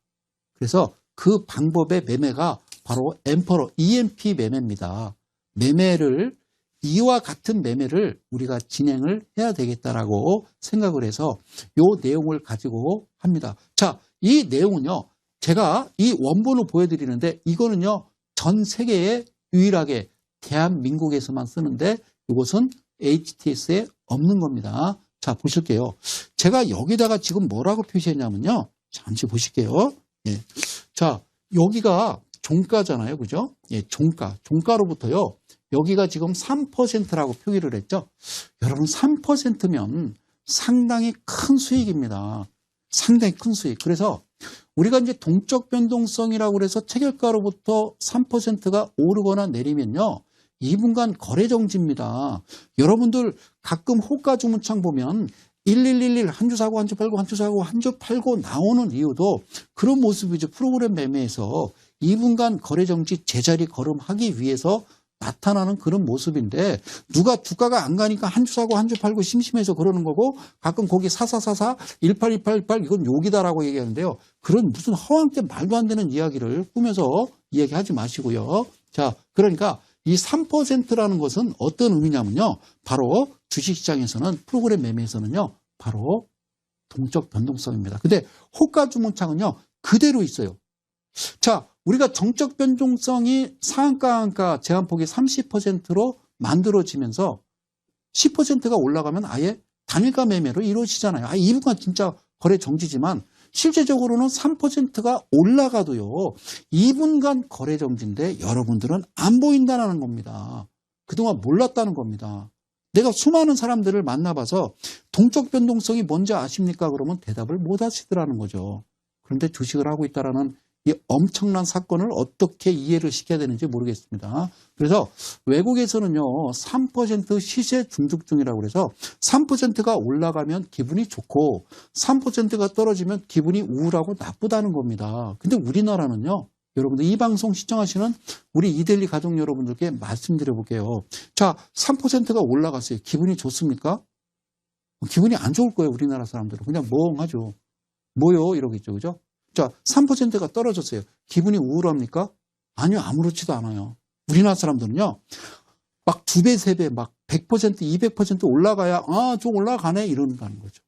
S1: 그래서 그 방법의 매매가 바로 엠퍼러, EMP 매매입니다. 이와 같은 매매를 우리가 진행을 해야 되겠다라고 생각을 해서 요 내용을 가지고 합니다. 자, 이 내용은요. 제가 이 원본을 보여드리는데 이거는요. 전 세계에 유일하게 대한민국에서만 쓰는데 이것은 HTS에 없는 겁니다. 자, 보실게요. 제가 여기다가 지금 뭐라고 표시했냐면요. 잠시 보실게요. 예. 자, 여기가 종가잖아요. 그죠? 예, 종가로부터요. 여기가 지금 3%라고 표기를 했죠. 여러분 3%면 상당히 큰 수익입니다. 상당히 큰 수익. 그래서 우리가 이제 동적 변동성이라고 그래서 체결가로부터 3%가 오르거나 내리면요. 2분간 거래 정지입니다. 여러분들 가끔 호가 주문창 보면 1111 한 주 사고 한 주 팔고 한 주 사고 한 주 팔고 나오는 이유도 그런 모습이죠. 프로그램 매매에서 2분간 거래 정지 제자리 걸음하기 위해서 나타나는 그런 모습인데 누가 주가가 안 가니까 한 주 사고 한 주 팔고 심심해서 그러는 거고 가끔 거기 4444 182818 이건 욕이다라고 얘기하는데요. 그런 무슨 허황된 말도 안 되는 이야기를 꾸며서 이야기하지 마시고요. 자, 그러니까 이 3%라는 것은 어떤 의미냐면요. 바로 주식시장에서는 프로그램 매매에서는요. 바로 동적 변동성입니다. 근데 호가 주문창은요. 그대로 있어요. 자, 우리가 정적 변동성이 상한가, 하한가 제한폭이 30%로 만들어지면서 10%가 올라가면 아예 단일가 매매로 이루어지잖아요. 2분간 진짜 거래 정지지만 실제적으로는 3%가 올라가도요. 2분간 거래 정지인데 여러분들은 안 보인다는 겁니다. 그동안 몰랐다는 겁니다. 내가 수많은 사람들을 만나봐서 동적 변동성이 뭔지 아십니까? 그러면 대답을 못 하시더라는 거죠. 그런데 주식을 하고 있다라는 이 엄청난 사건을 어떻게 이해를 시켜야 되는지 모르겠습니다. 그래서 외국에서는요, 3% 시세 중독증이라고 그래서 3%가 올라가면 기분이 좋고 3%가 떨어지면 기분이 우울하고 나쁘다는 겁니다. 근데 우리나라는요, 여러분들 이 방송 시청하시는 우리 이데일리 가족 여러분들께 말씀드려 볼게요. 자, 3%가 올라갔어요. 기분이 좋습니까? 기분이 안 좋을 거예요. 우리나라 사람들은. 그냥 멍하죠. 뭐요? 이러겠죠. 그죠? 자, 3%가 떨어졌어요. 기분이 우울합니까? 아니요. 아무렇지도 않아요. 우리나라 사람들은요, 막 2배, 3배, 막 100%, 200% 올라가야, 좀 올라가네. 이런다는 거죠.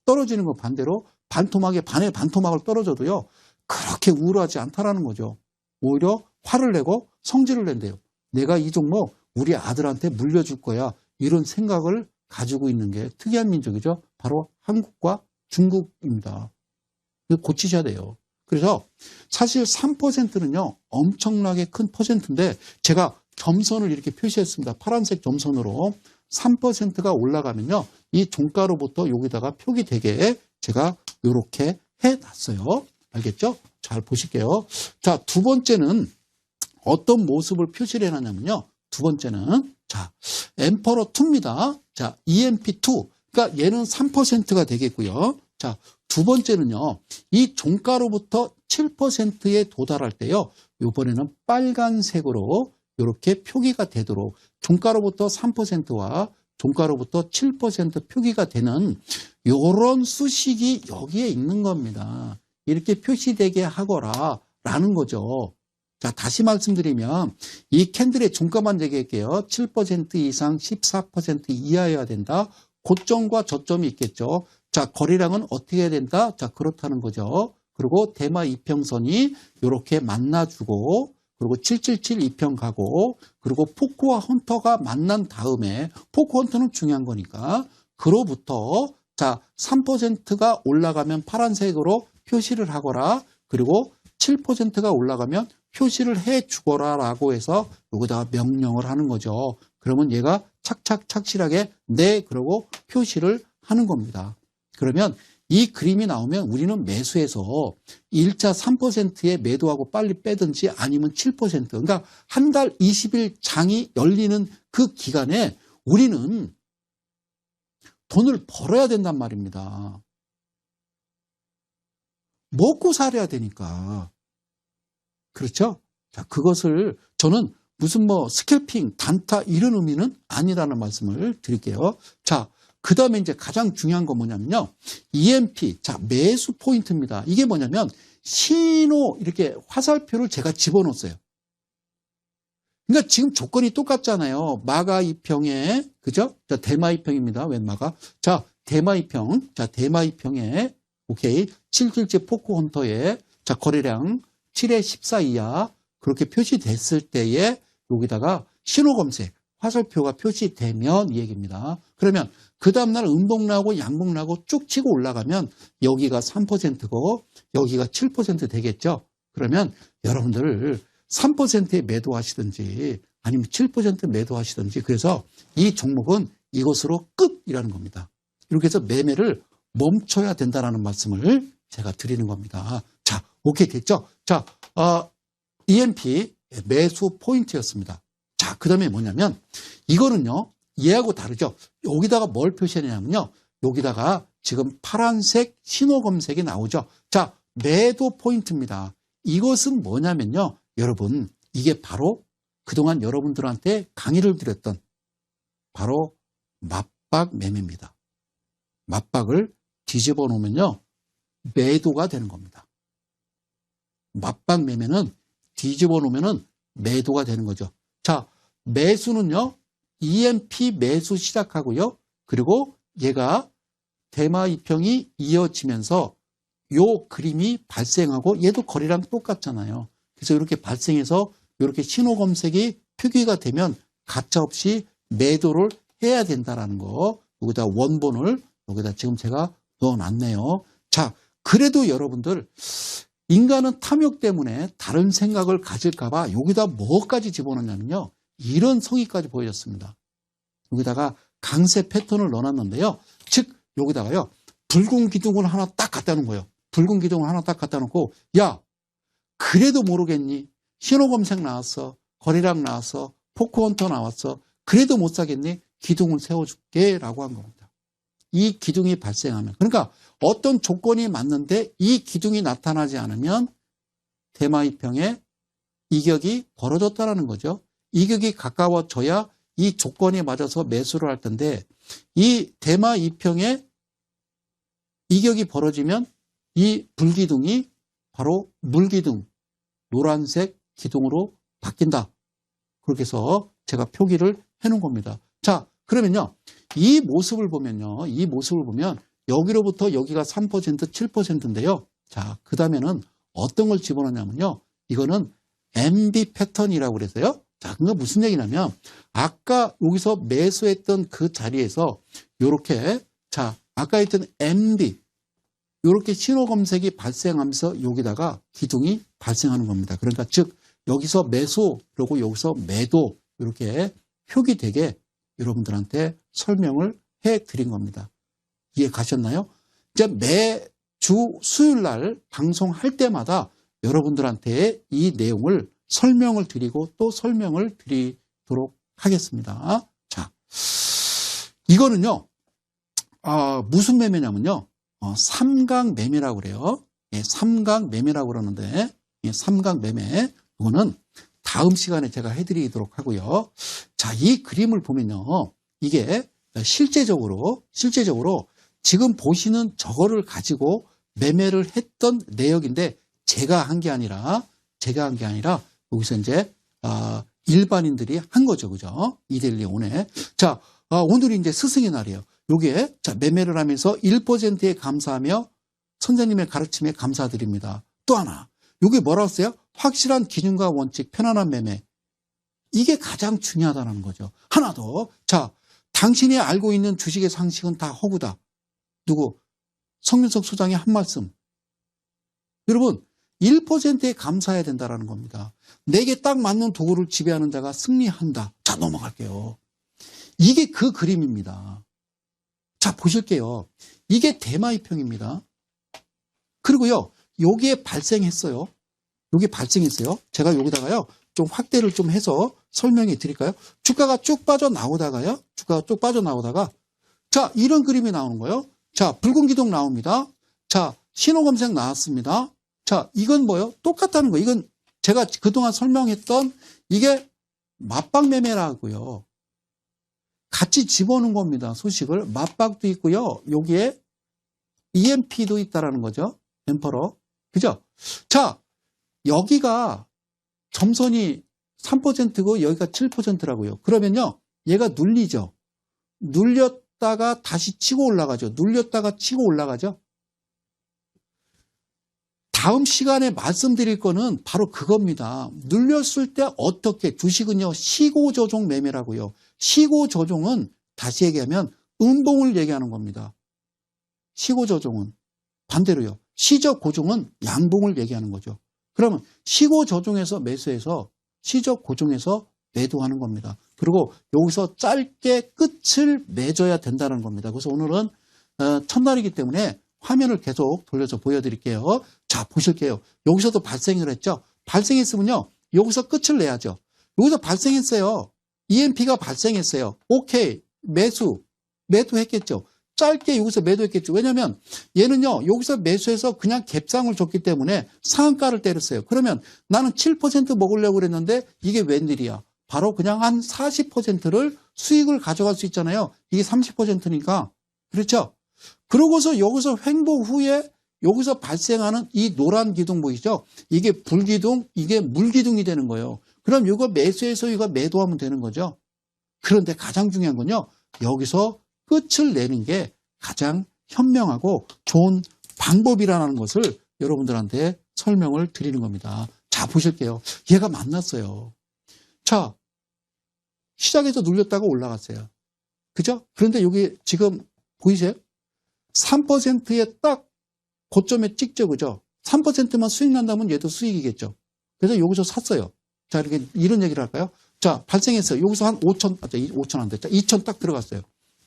S1: 떨어지는 건 반대로 반토막에 반의 반토막을 떨어져도요, 그렇게 우울하지 않다라는 거죠. 오히려 화를 내고 성질을 낸대요. 내가 이 종목 우리 아들한테 물려줄 거야. 이런 생각을 가지고 있는 게 특이한 민족이죠. 바로 한국과 중국입니다. 이거 고치셔야 돼요. 그래서 사실 3%는요, 엄청나게 큰 퍼센트인데 제가 점선을 이렇게 표시했습니다. 파란색 점선으로 3%가 올라가면요, 이 종가로부터 여기다가 표기되게 제가 이렇게 해놨어요. 알겠죠? 잘 보실게요. 자, 두 번째는 어떤 모습을 표시를 해놨냐면요. 두 번째는, 자, 엠퍼러2입니다. 자, EMP2. 그러니까 얘는 3%가 되겠고요. 자, 두 번째는요. 이 종가로부터 7%에 도달할 때요. 이번에는 빨간색으로 이렇게 표기가 되도록 종가로부터 3%와 종가로부터 7% 표기가 되는 이런 수식이 여기에 있는 겁니다. 이렇게 표시되게 하거라 라는 거죠. 자, 다시 말씀드리면 이 캔들의 종가만 얘기할게요. 7% 이상 14% 이하여야 된다. 고점과 저점이 있겠죠. 자, 거래량은 어떻게 해야 된다? 자, 그렇다는 거죠. 그리고 대마 이평선이 이렇게 만나주고, 그리고 777 이평 가고, 그리고 포크와 헌터가 만난 다음에, 포크 헌터는 중요한 거니까, 그로부터 자, 3%가 올라가면 파란색으로 표시를 하거라. 그리고 7%가 올라가면 표시를 해 주거라 라고 해서 여기다가 명령을 하는 거죠. 그러면 얘가 착착 착실하게 네 그러고 표시를 하는 겁니다. 그러면 이 그림이 나오면 우리는 매수해서 1차 3%에 매도하고 빨리 빼든지 아니면 7%. 그러니까 한 달 20일 장이 열리는 그 기간에 우리는 돈을 벌어야 된단 말입니다. 먹고 살아야 되니까. 그렇죠? 자, 그것을 저는 무슨 뭐 스캘핑, 단타 이런 의미는 아니라는 말씀을 드릴게요. 자, 그 다음에 이제 가장 중요한 건 뭐냐면요. EMP, 자, 매수 포인트입니다. 이게 뭐냐면 신호 이렇게 화살표를 제가 집어넣었어요. 그러니까 지금 조건이 똑같잖아요. 마가 2평에, 그죠? 자, 대마 2평입니다. 웬 마가? 자, 대마 2평. 자, 대마 2평에, 오케이. 777 포크 헌터에, 자, 거래량 7에 14 이하. 그렇게 표시됐을 때에 여기다가 신호 검색, 화살표가 표시되면 이 얘기입니다. 그러면 그 다음날 음봉 나고 양봉 나고 쭉 치고 올라가면 여기가 3%고 여기가 7% 되겠죠. 그러면 여러분들 3%에 매도하시든지 아니면 7% 매도하시든지 그래서 이 종목은 이것으로 끝이라는 겁니다. 이렇게 해서 매매를 멈춰야 된다는 말씀을 제가 드리는 겁니다. 자, 오케이 됐죠? 자, EMP 매수 포인트였습니다. 자, 그 다음에 뭐냐면 이거는요. 얘하고 다르죠. 여기다가 뭘 표시하냐면요. 여기다가 지금 파란색 신호 검색이 나오죠. 자, 매도 포인트입니다. 이것은 뭐냐면요. 여러분, 이게 바로 그동안 여러분들한테 강의를 드렸던 바로 맞박 매매입니다. 맞박을 뒤집어 놓으면요. 매도가 되는 겁니다. 맞박 매매는 뒤집어 놓으면은 매도가 되는 거죠. 자, 매수는요. EMP 매수 시작하고요. 그리고 얘가 대마 이평이 이어지면서 요 그림이 발생하고 얘도 거래량 똑같잖아요. 그래서 이렇게 발생해서 이렇게 신호 검색이 표기가 되면 가차없이 매도를 해야 된다라는 거. 여기다 원본을 여기다 지금 제가 넣어놨네요. 자, 그래도 여러분들 인간은 탐욕 때문에 다른 생각을 가질까봐 여기다 뭐까지 집어넣냐면요. 이런 성의까지 보여졌습니다. 여기다가 강세 패턴을 넣어놨는데요. 즉 여기다가요. 붉은 기둥을 하나 딱 갖다 놓은 거예요. 붉은 기둥을 하나 딱 갖다 놓고, 야, 그래도 모르겠니? 신호검색 나왔어. 거래량 나왔어. 포크헌터 나왔어. 그래도 못 사겠니? 기둥을 세워줄게 라고 한 겁니다. 이 기둥이 발생하면, 그러니까 어떤 조건이 맞는데 이 기둥이 나타나지 않으면 대마 2평에 이격이 벌어졌다는 거죠. 이격이 가까워져야 이 조건이 맞아서 매수를 할 텐데, 이 대마 2평에 이격이 벌어지면 이 불기둥이 바로 물기둥, 노란색 기둥으로 바뀐다. 그렇게 해서 제가 표기를 해놓은 겁니다. 자, 그러면요, 이 모습을 보면요, 이 모습을 보면 여기로부터 여기가 3%, 7%인데요. 자, 그 다음에는 어떤 걸 집어넣냐면요, 이거는 MB 패턴이라고 그래서요. 자, 그거 무슨 얘기냐면, 아까 여기서 매수했던 그 자리에서 요렇게, 자, 아까 했던 MB, 요렇게 신호 검색이 발생하면서 여기다가 기둥이 발생하는 겁니다. 그러니까 즉, 여기서 매수, 그리고 여기서 매도, 이렇게 표기되게 여러분들한테 설명을 해 드린 겁니다. 이해 가셨나요? 이제 매주 수요일 날 방송할 때마다 여러분들한테 이 내용을 설명을 드리고 또 설명을 드리도록 하겠습니다. 자, 이거는요, 무슨 매매냐면요, 삼각 매매라고 그래요. 예, 삼각 매매라고 그러는데, 예, 삼각 매매, 이거는 다음 시간에 제가 해드리도록 하고요. 자, 이 그림을 보면요, 이게 실제적으로 지금 보시는 저거를 가지고 매매를 했던 내역인데, 제가 한 게 아니라 여기서 이제 일반인들이 한 거죠, 그죠? 이데일리 오늘. 자, 오늘이 이제 스승의 날이에요. 여기에 자, 매매를 하면서 1%에 감사하며 선생님의 가르침에 감사드립니다. 또 하나, 여기 뭐라고 써요? 확실한 기준과 원칙, 편안한 매매. 이게 가장 중요하다는 거죠. 하나 더. 자, 당신이 알고 있는 주식의 상식은 다 허구다. 누구? 성윤석 소장의 한 말씀. 여러분, 1%에 감사해야 된다는 겁니다. 내게 딱 맞는 도구를 지배하는 자가 승리한다. 자, 넘어갈게요. 이게 그 그림입니다. 자, 보실게요. 이게 대마 2평입니다. 그리고요, 여기에 발생했어요. 여기 발생했어요. 제가 여기다가요, 좀 확대를 좀 해서 설명해 드릴까요? 주가가 쭉 빠져나오다가요. 자, 이런 그림이 나오는 거예요. 자, 붉은 기둥 나옵니다. 자, 신호 검색 나왔습니다. 자, 이건 뭐예요? 똑같다는 거예요. 이건 제가 그동안 설명했던 이게 맞박 매매라고요. 같이 집어넣은 겁니다. 소식을. 맞박도 있고요. 여기에 EMP도 있다라는 거죠. 엠퍼러. 그죠? 자, 여기가 점선이 3%고 여기가 7%라고요. 그러면요, 얘가 눌리죠. 눌렸다가 다시 치고 올라가죠. 눌렸다가 치고 올라가죠. 다음 시간에 말씀드릴 거는 바로 그겁니다. 눌렸을 때 어떻게, 주식은요, 시고조종 매매라고요. 시고조종은 다시 얘기하면 음봉을 얘기하는 겁니다. 시고조종은 반대로요. 시적고종은 양봉을 얘기하는 거죠. 그러면 시고조종에서 매수해서 시적고종에서 매도하는 겁니다. 그리고 여기서 짧게 끝을 맺어야 된다는 겁니다. 그래서 오늘은 첫날이기 때문에 화면을 계속 돌려서 보여드릴게요. 자, 보실게요. 여기서도 발생을 했죠. 발생했으면요, 여기서 끝을 내야죠. 여기서 발생했어요. EMP가 발생했어요. 오케이, 매도했겠죠. 짧게 여기서 매도했겠죠. 왜냐하면 얘는요, 여기서 매수해서 그냥 갭상을 줬기 때문에 상한가를 때렸어요. 그러면 나는 7% 먹으려고 그랬는데 이게 웬일이야. 바로 그냥 한 40%를 수익을 가져갈 수 있잖아요. 이게 30%니까. 그렇죠? 그러고서 여기서 횡보 후에 여기서 발생하는 이 노란 기둥 보이죠? 이게 불기둥, 이게 물기둥이 되는 거예요. 그럼 이거 매수해서 이거 매도하면 되는 거죠. 그런데 가장 중요한 건요, 여기서 끝을 내는 게 가장 현명하고 좋은 방법이라는 것을 여러분들한테 설명을 드리는 겁니다. 자, 보실게요. 얘가 만났어요. 자, 시작해서 눌렸다가 올라갔어요. 그죠? 그런데 여기 지금 보이세요? 3%에 딱 고점에 찍죠, 그죠? 3%만 수익 난다면 얘도 수익이겠죠. 그래서 여기서 샀어요. 자, 이렇게 이런 얘기를 할까요? 자, 발생했어요. 여기서 한 5천 안 됐다. 2천 딱 들어갔어요.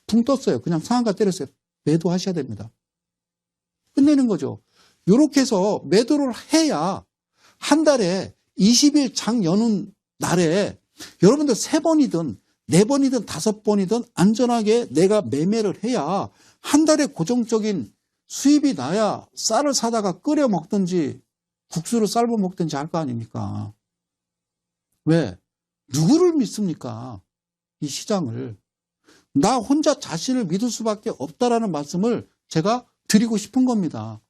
S1: 붕 떴어요. 그냥 상한가 때렸어요. 매도하셔야 됩니다. 끝내는 거죠. 이렇게 해서 매도를 해야 한 달에 20일 장 여는 날에 여러분들 3번이든 4번이든 5번이든 안전하게 내가 매매를 해야 한 달에 고정적인 수입이 나야 쌀을 사다가 끓여 먹든지 국수를 삶아 먹든지 할 거 아닙니까? 왜? 누구를 믿습니까? 이 시장을. 나 혼자 자신을 믿을 수밖에 없다라는 말씀을 제가 드리고 싶은 겁니다.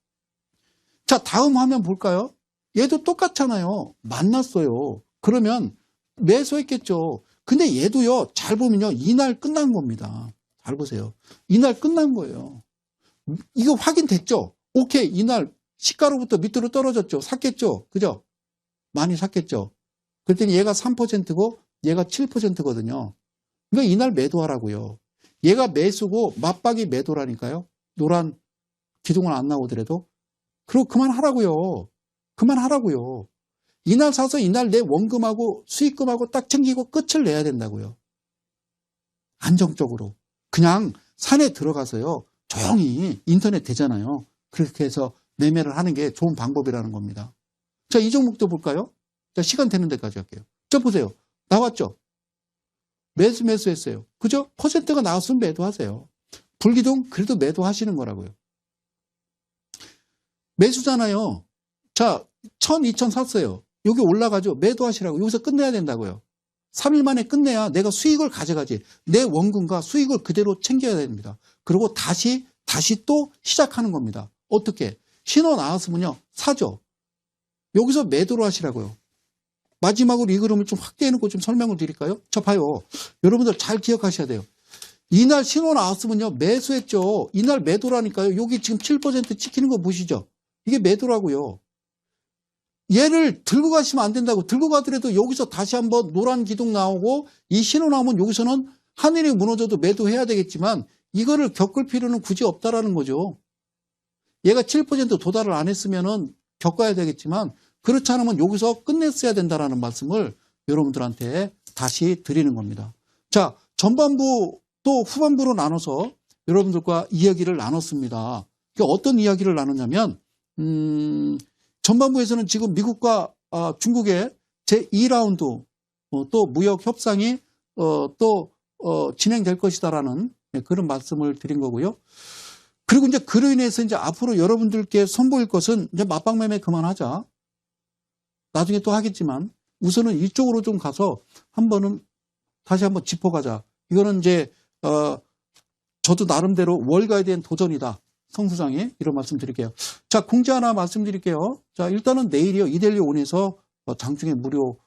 S1: 자, 다음 화면 볼까요? 얘도 똑같잖아요. 만났어요. 그러면 매수했겠죠. 근데 얘도요, 잘 보면요, 이날 끝난 겁니다. 잘 보세요. 이날 끝난 거예요. 이거 확인됐죠? 오케이, 이날 시가로부터 밑으로 떨어졌죠? 샀겠죠? 그죠? 많이 샀겠죠? 그랬더니 얘가 3%고 얘가 7%거든요. 그러니까 이날 매도하라고요. 얘가 매수고 맞박이 매도라니까요. 노란 기둥은 안 나오더라도. 그리고 그만하라고요. 그만하라고요. 이날 사서 이날 내 원금하고 수익금하고 딱 챙기고 끝을 내야 된다고요. 안정적으로. 그냥 산에 들어가서요. 조용히 인터넷 되잖아요. 그렇게 해서 매매를 하는 게 좋은 방법이라는 겁니다. 자, 이 종목도 볼까요? 자, 시간 되는 데까지 할게요. 저 보세요. 나왔죠? 매수했어요. 그죠? 퍼센트가 나왔으면 매도하세요. 불기둥 그래도 매도하시는 거라고요. 매수잖아요. 자, 1000, 2000 샀어요. 여기 올라가죠. 매도하시라고. 여기서 끝내야 된다고요. 3일 만에 끝내야 내가 수익을 가져가지. 내 원금과 수익을 그대로 챙겨야 됩니다. 그리고 다시 또 시작하는 겁니다. 어떻게? 신호 나왔으면요. 사죠. 여기서 매도를 하시라고요. 마지막으로 이 그림을 좀 확대해놓고 좀 설명을 드릴까요? 자, 봐요. 여러분들 잘 기억하셔야 돼요. 이날 신호 나왔으면요. 매수했죠. 이날 매도라니까요. 여기 지금 7% 찍히는 거 보시죠. 이게 매도라고요. 얘를 들고 가시면 안 된다고. 들고 가더라도 여기서 다시 한번 노란 기둥 나오고 이 신호 나오면 여기서는 하늘이 무너져도 매도해야 되겠지만 이거를 겪을 필요는 굳이 없다라는 거죠. 얘가 7% 도달을 안 했으면은 겪어야 되겠지만 그렇지 않으면 여기서 끝냈어야 된다라는 말씀을 여러분들한테 다시 드리는 겁니다. 자, 전반부 또 후반부로 나눠서 여러분들과 이야기를 나눴습니다. 어떤 이야기를 나눴냐면 전반부에서는 지금 미국과 중국의 제2라운드 또 무역 협상이 또 진행될 것이다라는 그런 말씀을 드린 거고요. 그리고 이제 그로 인해서 이제 앞으로 여러분들께 선보일 것은 이제 맞박 매매 그만하자. 나중에 또 하겠지만 우선은 이쪽으로 좀 가서 다시 한번 짚어가자. 이거는 이제 저도 나름대로 월가에 대한 도전이다. 성수장이 이런 말씀 드릴게요. 자, 공지 하나 말씀드릴게요. 자, 일단은 내일이요. 이데일리 온에서 장중에 무료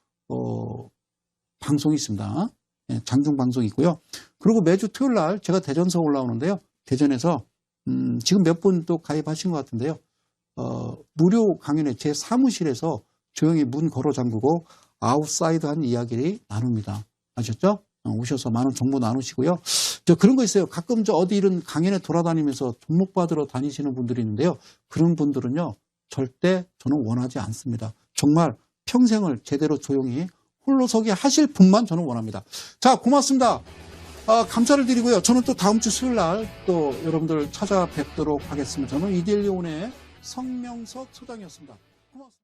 S1: 방송이 있습니다. 네, 장중 방송이 있고요. 그리고 매주 토요일 날 제가 대전서 올라오는데요. 대전에서 지금 몇 분 또 가입하신 것 같은데요. 무료 강연에 제 사무실에서 조용히 문 걸어 잠그고 아웃사이드한 이야기를 나눕니다. 아셨죠? 오셔서 많은 정보 나누시고요. 그런 거 있어요. 가끔 어디 이런 강연에 돌아다니면서 종목 받으러 다니시는 분들이 있는데요. 그런 분들은요. 절대 저는 원하지 않습니다. 정말 평생을 제대로 조용히 홀로서기 하실 분만 저는 원합니다. 자, 고맙습니다. 감사를 드리고요. 저는 또 다음 주 수요일 날 또 여러분들 찾아뵙도록 하겠습니다. 저는 이데일리 온의 성명석 소장이었습니다. 고맙습니다.